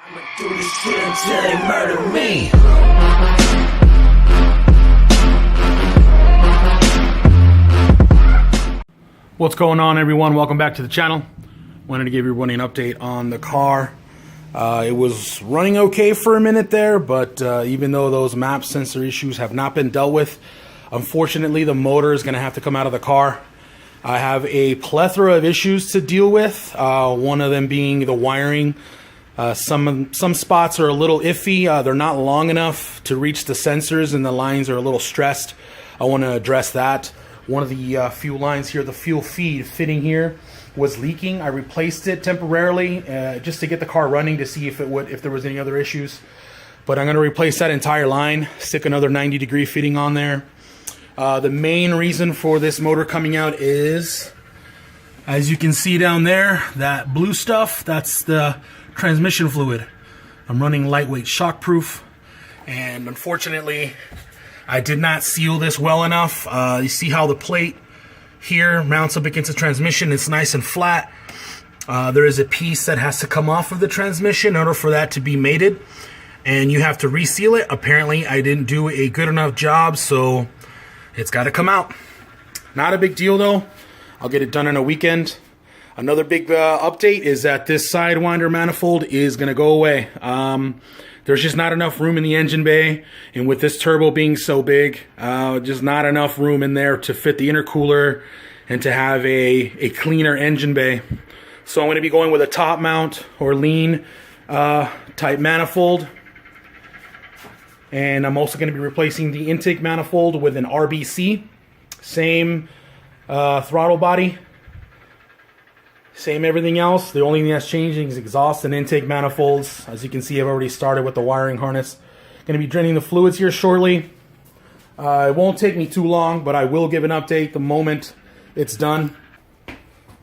Do this shit until they murder me. What's going on, everyone? Welcome back to the channel. Wanted to give everybody an update on the car. It was running okay for a minute there, but even though those map sensor issues have not been dealt with, unfortunately the motor is going to have to come out of the car. I have a plethora of issues to deal with, one of them being the wiring. Some spots are a little iffy. They're not long enough to reach the sensors and the lines are a little stressed. I want to address that. One of the fuel lines here, the fuel feed fitting here, was leaking. I replaced it temporarily just to get the car running to see if there was any other issues. But I'm going to replace that entire line, stick another 90-degree fitting on there. The main reason for this motor coming out is, as you can see down there, that blue stuff, that's the transmission fluid. I'm running lightweight shockproof, and unfortunately I did not seal this well enough. You see how the plate here mounts up against the transmission. It's nice and flat. There is a piece that has to come off of the transmission in order for that to be mated, and you have to reseal it. Apparently I didn't do a good enough job, so it's got to come out. Not a big deal though. I'll get it done in a weekend. Another big update is that this sidewinder manifold is going to go away. There's just not enough room in the engine bay, and with this turbo being so big, just not enough room in there to fit the intercooler and to have a cleaner engine bay. So I'm going to be going with a top mount or lean type manifold, and I'm also going to be replacing the intake manifold with an RBC. Same throttle body, same everything else. The only thing that's changing is exhaust and intake manifolds. As you can see, I've already started with the wiring harness. Going to be draining the fluids here shortly. It won't take me too long, but I will give an update the moment it's done.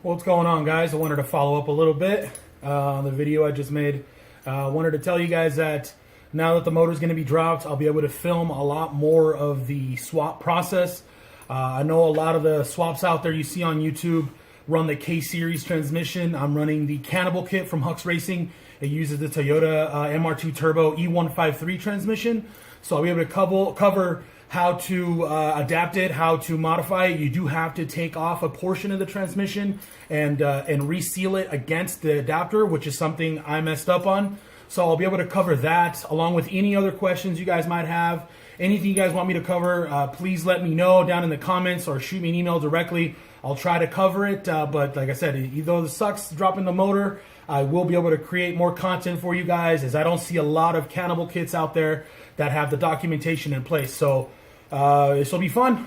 What's going on, guys? I wanted to follow up a little bit on the video I just made. I wanted to tell you guys that now that the motor is going to be dropped, I'll be able to film a lot more of the swap process. I know a lot of the swaps out there you see on YouTube run the K-Series transmission. I'm running the Cannibal Kit from HUX Racing. It uses the Toyota MR2 Turbo E153 transmission. So I'll be able to cover how to adapt it, how to modify it. You do have to take off a portion of the transmission and reseal it against the adapter, which is something I messed up on. So I'll be able to cover that along with any other questions you guys might have. Anything you guys want me to cover, please let me know down in the comments or shoot me an email directly. I'll try to cover it, but like I said, though it sucks dropping the motor, I will be able to create more content for you guys, as I don't see a lot of Cannibal kits out there that have the documentation in place. So this will be fun.